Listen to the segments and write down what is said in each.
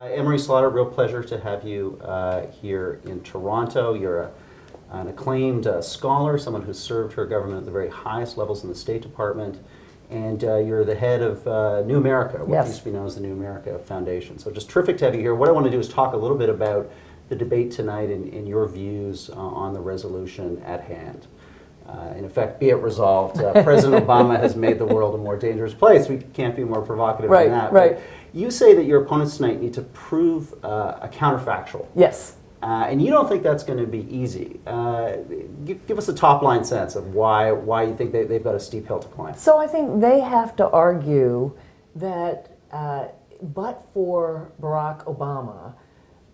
Emery Slaughter, real pleasure to have you here in Toronto. You're an acclaimed scholar, someone who's served her government at the very highest levels in the State Department, and you're the head of New America, what used to be known as the New America Foundation. So just terrific to have you here. What I want to do is talk a little bit about the debate tonight and your views on the resolution at hand. In effect, be it resolved, President Obama has made the world a more dangerous place. We can't be more provocative than that. Right. But you say that your opponents tonight need to prove a counterfactual. Yes. And you don't think that's going to be easy. Give us a top-line sense of why you think they've got a steep hill to climb. So I think they have to argue that but for Barack Obama,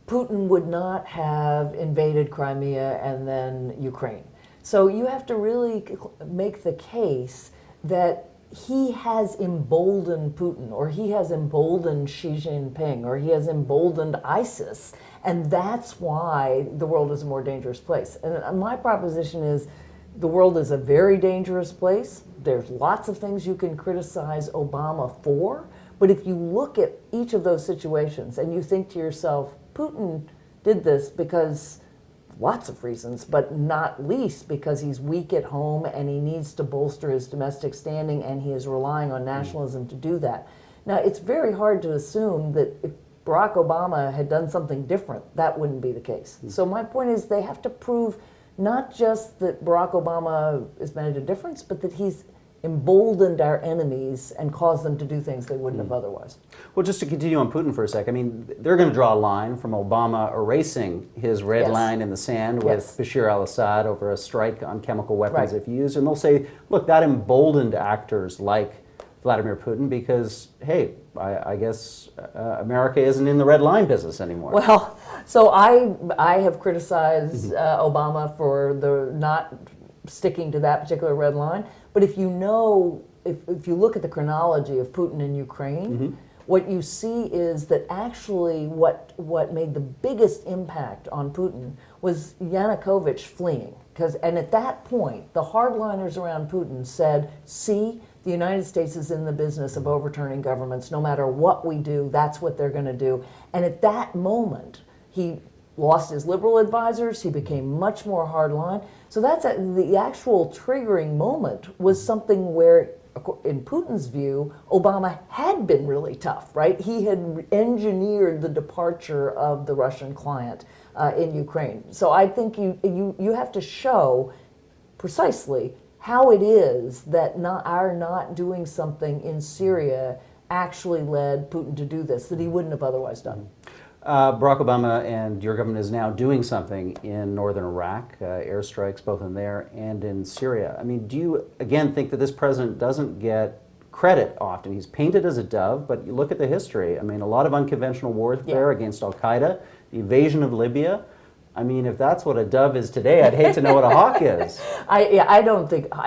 Putin would not have invaded Crimea and then Ukraine. So you have to really make the case that he has emboldened Putin, or he has emboldened Xi Jinping, or he has emboldened ISIS, and that's why the world is a more dangerous place. And my proposition is the world is a very dangerous place. There's lots of things you can criticize Obama for, but if you look at each of those situations and you think to yourself, Putin did this because lots of reasons, but not least because he's weak at home and he needs to bolster his domestic standing and he is relying on nationalism to do that. Now, it's very hard to assume that if Barack Obama had done something different, that wouldn't be the case. So my point is they have to prove not just that Barack Obama has made a difference, but that he's emboldened our enemies and caused them to do things they wouldn't have otherwise. Well, just to continue on Putin for a sec, I mean, they're going to draw a line from Obama erasing his red line in the sand with Bashar al-Assad over a strike on chemical weapons if used, and they'll say, look, that emboldened actors like Vladimir Putin because, hey, I guess America isn't in the red line business anymore. Well, so I have criticized Obama for the not sticking to that particular red line. But if you know, if you look at the chronology of Putin in Ukraine, what you see is that actually what made the biggest impact on Putin was Yanukovych fleeing. And at that point, the hardliners around Putin said, see, the United States is in the business of overturning governments. No matter what we do, that's what they're going to do. And at that moment, he lost his liberal advisors. He became much more hardline. So that's the actual triggering moment was something where, in Putin's view, Obama had been really tough, right? He had engineered the departure of the Russian client in Ukraine. So I think you have to show precisely how it is that our not doing something in Syria actually led Putin to do this, that he wouldn't have otherwise done. Barack Obama and your government is now doing something in northern Iraq, airstrikes both in there and in Syria. I mean, do you, again, think that this president doesn't get credit often? He's painted as a dove, but you look at the history. I mean, a lot of unconventional warfare against al-Qaeda, the invasion of Libya. I mean, if that's what a dove is today, I'd hate to know what a hawk is. I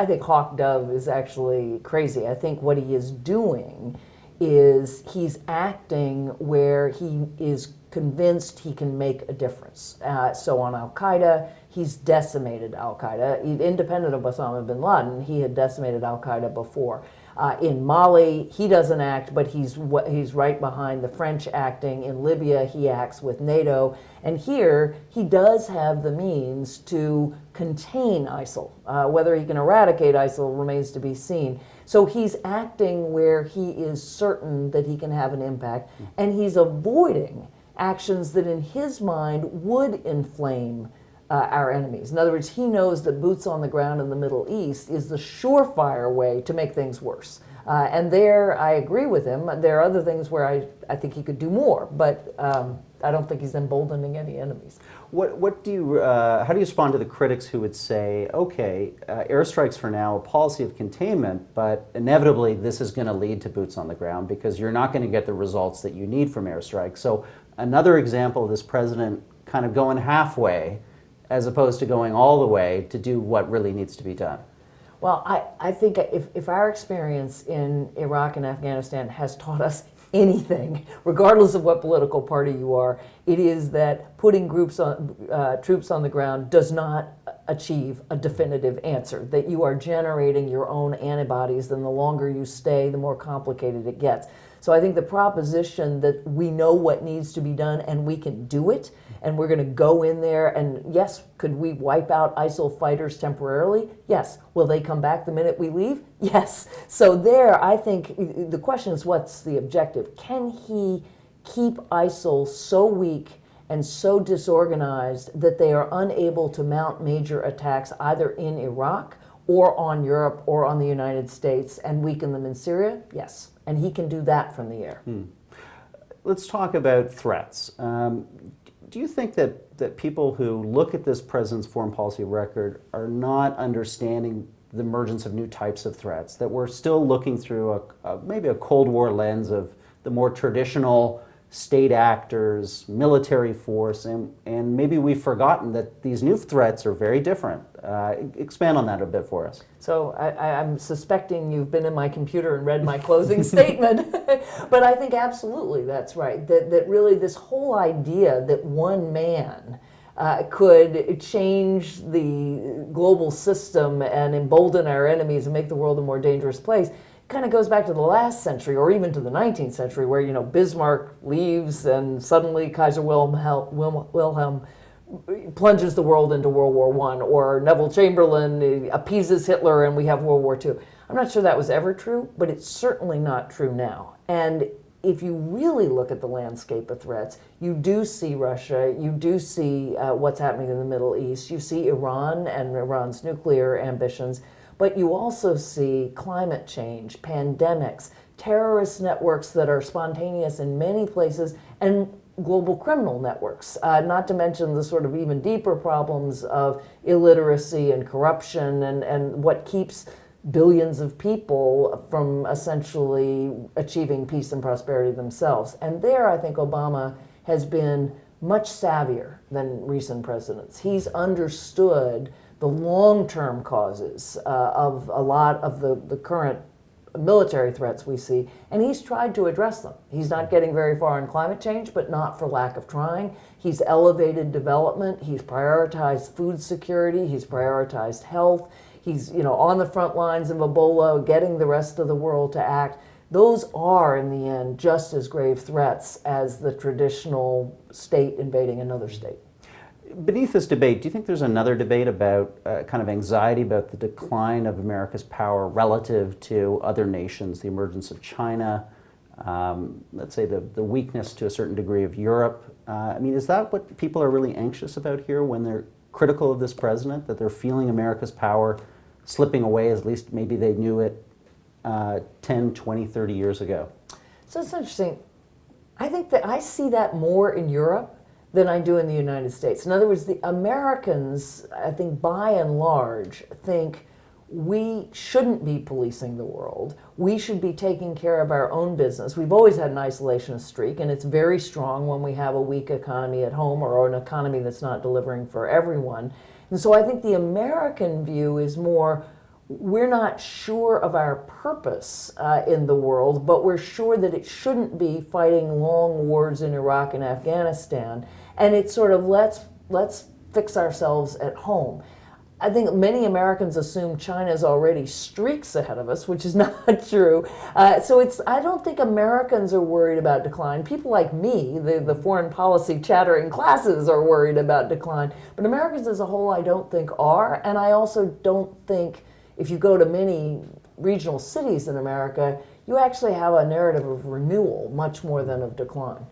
think hawk dove is actually crazy. I think what he is doing is he's acting where he is convinced he can make a difference. So on Al-Qaeda, he's decimated Al-Qaeda. Independent of Osama bin Laden, he had decimated Al-Qaeda before. In Mali, he doesn't act, but he's right behind the French acting. In Libya, he acts with NATO. And here, he does have the means to contain ISIL. Whether he can eradicate ISIL remains to be seen. So he's acting where he is certain that he can have an impact, and he's avoiding actions that in his mind would inflame our enemies. In other words, he knows that boots on the ground in the Middle East is the surefire way to make things worse. And there, I agree with him. There are other things where I think he could do more, but I don't think he's emboldening any enemies. What do you, how do you respond to the critics who would say, okay, airstrikes for now, a policy of containment, but inevitably this is going to lead to boots on the ground because you're not going to get the results that you need from airstrikes. So another example of this president kind of going halfway as opposed to going all the way to do what really needs to be done. Well, I think if our experience in Iraq and Afghanistan has taught us anything, regardless of what political party you are, it is that putting troops on the ground does not achieve a definitive answer, that you are generating your own antibodies, and the longer you stay, the more complicated it gets. So I think the proposition that we know what needs to be done and we can do it, and we're going to go in there, and yes, could we wipe out ISIL fighters temporarily? Yes. Will they come back the minute we leave? Yes. So there, I think the question is, what's the objective? Can he keep ISIL so weak and so disorganized that they are unable to mount major attacks either in Iraq or on Europe or on the United States and weaken them in Syria? Yes. And he can do that from the air. Let's talk about threats. Do you think that people who look at this president's foreign policy record are not understanding the emergence of new types of threats, that we're still looking through maybe a Cold War lens of the more traditional state actors, military force, and maybe we've forgotten that these new threats are very different? Expand on that a bit for us. So I'm suspecting you've been in my computer and read my closing statement, but I think absolutely that's right, that really this whole idea that one man could change the global system and embolden our enemies and make the world a more dangerous place kind of goes back to the last century, or even to the 19th century, where, you know, Bismarck leaves and suddenly Kaiser Wilhelm plunges the world into World War I, or Neville Chamberlain appeases Hitler and we have World War II. I'm not sure that was ever true, but it's certainly not true now. And if you really look at the landscape of threats, you do see Russia, you do see what's happening in the Middle East, you see Iran and Iran's nuclear ambitions, but you also see climate change, pandemics, terrorist networks that are spontaneous in many places, and global criminal networks, not to mention the sort of even deeper problems of illiteracy and corruption and what keeps billions of people from essentially achieving peace and prosperity themselves. And there, I think Obama has been much savvier than recent presidents. He's understood the long-term causes of a lot of the current military threats we see, and he's tried to address them. He's not getting very far in climate change, but not for lack of trying. He's elevated development. He's prioritized food security. He's prioritized health. He's, you know, on the front lines of Ebola, getting the rest of the world to act. Those are, in the end, just as grave threats as the traditional state invading another state. Beneath this debate, do you think there's another debate about kind of anxiety about the decline of America's power relative to other nations, the emergence of China, let's say the weakness to a certain degree of Europe? I mean, is that what people are really anxious about here when they're critical of this president, that they're feeling America's power slipping away, as least maybe they knew it 10, 20, 30 years ago? So it's interesting. I think that I see that more in Europe than I do in the United States. In other words, the Americans, I think by and large, think we shouldn't be policing the world. We should be taking care of our own business. We've always had an isolationist streak, and it's very strong when we have a weak economy at home or an economy that's not delivering for everyone. And so I think the American view is more, we're not sure of our purpose in the world, but we're sure that it shouldn't be fighting long wars in Iraq and Afghanistan. And it's sort of, let's fix ourselves at home. I think many Americans assume China's already streaks ahead of us, which is not true. So I don't think Americans are worried about decline. People like me, the foreign policy chattering classes, are worried about decline. But Americans as a whole, I don't think are. And I also don't think, if you go to many regional cities in America, you actually have a narrative of renewal much more than of decline.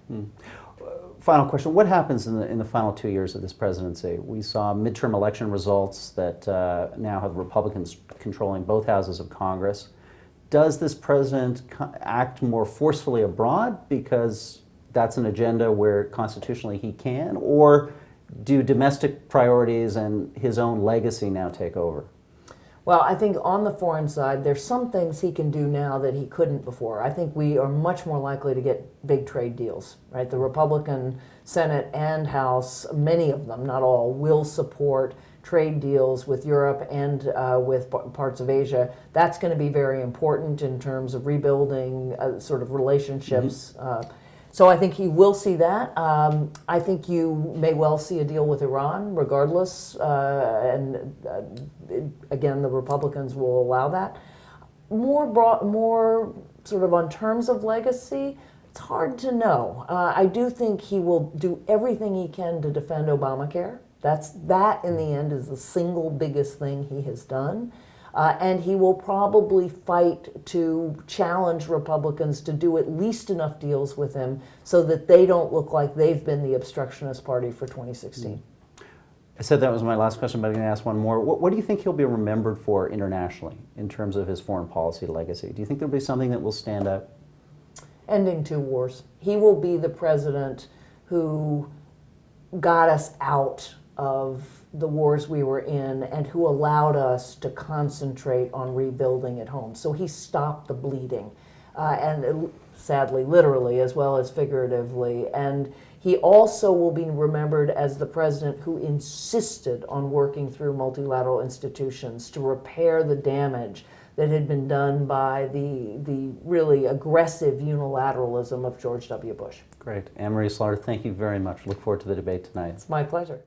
Final question. What happens in the final 2 years of this presidency? We saw midterm election results that now have Republicans controlling both houses of Congress. Does this president act more forcefully abroad because that's an agenda where constitutionally he can, or do domestic priorities and his own legacy now take over? Well, I think on the foreign side, there's some things he can do now that he couldn't before. I think we are much more likely to get big trade deals, right? The Republican Senate and House, many of them, not all, will support trade deals with Europe and with parts of Asia. That's going to be very important in terms of rebuilding sort of relationships. So I think he will see that. I think you may well see a deal with Iran, regardless. Again, the Republicans will allow that. More sort of on terms of legacy, it's hard to know. I do think he will do everything he can to defend Obamacare. That in the end is the single biggest thing he has done. And he will probably fight to challenge Republicans to do at least enough deals with him so that they don't look like they've been the obstructionist party for 2016. I said that was my last question, but I'm going to ask one more. What do you think he'll be remembered for internationally in terms of his foreign policy legacy? Do you think there'll be something that will stand out? Ending 2 wars. He will be the president who got us out of the wars we were in and who allowed us to concentrate on rebuilding at home. So he stopped the bleeding, and sadly, literally as well as figuratively. And he also will be remembered as the president who insisted on working through multilateral institutions to repair the damage that had been done by the really aggressive unilateralism of George W. Bush. Great. Anne Marie Slaughter, thank you very much. Look forward to the debate tonight. It's my pleasure.